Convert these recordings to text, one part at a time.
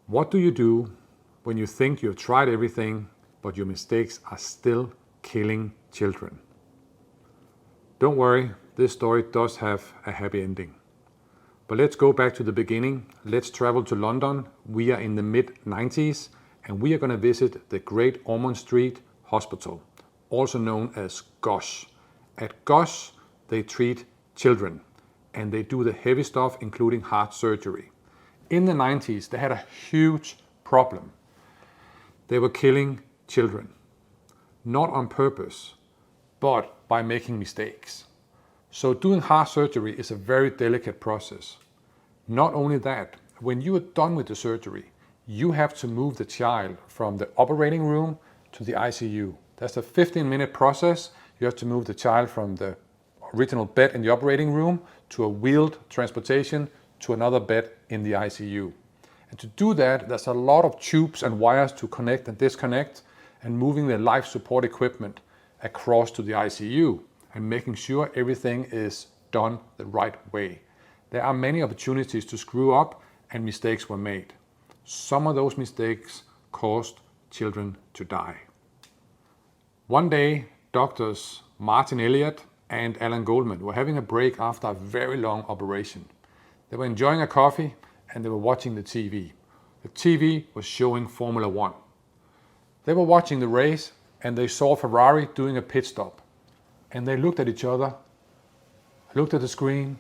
What do you do when you think you've tried everything, but your mistakes are still killing children? Don't worry, this story does have a happy ending. But let's go back to the beginning. Let's travel to London. We are in the mid-90s and we are going to visit the Great Ormond Street Hospital, also known as GOSH. At GOSH, they treat children and they do the heavy stuff, including heart surgery. In the 90s, they had a huge problem. They were killing children, not on purpose, but by making mistakes. So doing heart surgery is a very delicate process. Not only that, when you are done with the surgery, you have to move the child from the operating room to the ICU. That's a 15-minute process. You have to move the child from the original bed in the operating room to a wheeled transportation to another bed in the ICU. And to do that, there's a lot of tubes and wires to connect and disconnect, and moving the life support equipment across to the ICU and making sure everything is done the right way. There are many opportunities to screw up and mistakes were made. Some of those mistakes caused children to die. One day, doctors Martin Elliott and Allan Goldman were having a break after a very long operation. They were enjoying a coffee and they were watching the TV. The TV was showing Formula 1. They were watching the race and they saw Ferrari doing a pit stop. And they looked at each other, looked at the screen,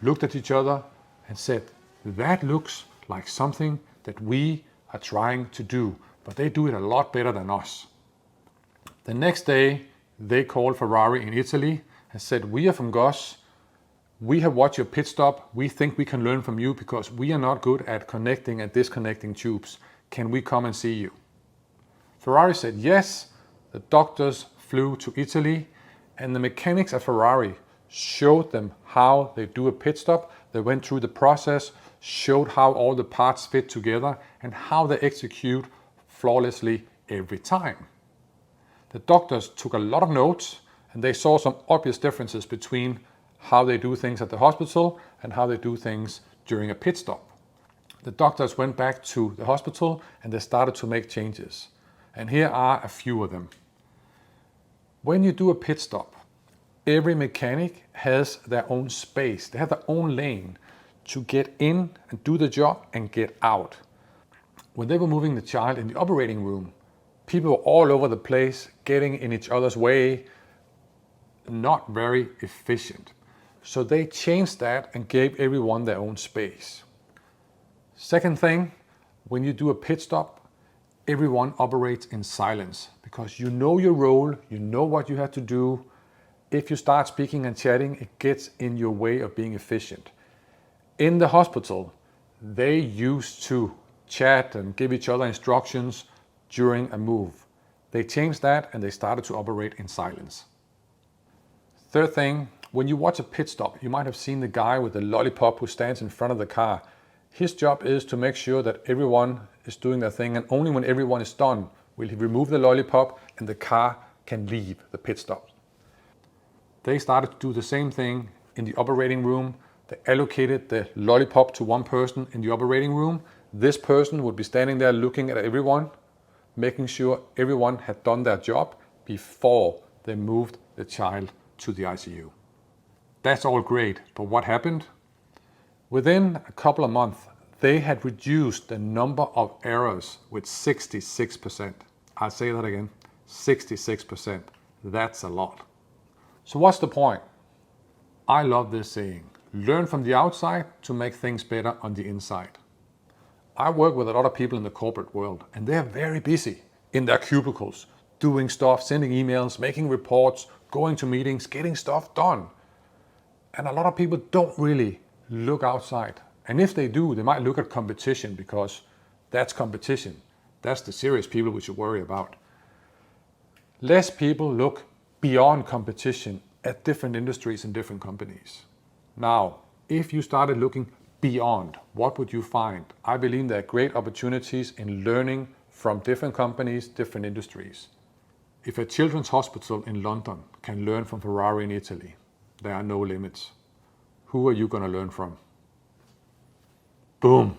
looked at each other and said, that looks like something that we are trying to do, but they do it a lot better than us. The next day, they called Ferrari in Italy and said, we are from GOSH. We have watched your pit stop. We think we can learn from you because we are not good at connecting and disconnecting tubes. Can we come and see you? Ferrari said yes. The doctors flew to Italy and the mechanics at Ferrari showed them how they do a pit stop. They went through the process, showed how all the parts fit together and how they execute flawlessly every time. The doctors took a lot of notes and they saw some obvious differences between how they do things at the hospital and how they do things during a pit stop. The doctors went back to the hospital and they started to make changes. And here are a few of them. When you do a pit stop, every mechanic has their own space. They have their own lane to get in and do the job and get out. When they were moving the child in the operating room, people were all over the place, getting in each other's way, not very efficient. So they changed that and gave everyone their own space. Second thing, when you do a pit stop, everyone operates in silence because you know your role, you know what you have to do. If you start speaking and chatting, it gets in your way of being efficient. In the hospital, they used to chat and give each other instructions during a move. They changed that and they started to operate in silence. Third thing, when you watch a pit stop, you might have seen the guy with the lollipop who stands in front of the car. His job is to make sure that everyone is doing their thing, and only when everyone is done will he remove the lollipop and the car can leave the pit stop. They started to do the same thing in the operating room. They allocated the lollipop to one person in the operating room. This person would be standing there looking at everyone, making sure everyone had done their job before they moved the child to the ICU. That's all great, but what happened? Within a couple of months, they had reduced the number of errors with 66%. I'll say that again, 66%. That's a lot. So what's the point? I love this saying, learn from the outside to make things better on the inside. I work with a lot of people in the corporate world and they're very busy in their cubicles, doing stuff, sending emails, making reports, going to meetings, getting stuff done. And a lot of people don't really look outside. And if they do, they might look at competition because that's competition. That's the serious people we should worry about. Less people look beyond competition at different industries and different companies. Now, if you started looking beyond, what would you find? I believe there are great opportunities in learning from different companies, different industries. If a children's hospital in London can learn from Ferrari in Italy, there are no limits. Who are you going to learn from? Boom.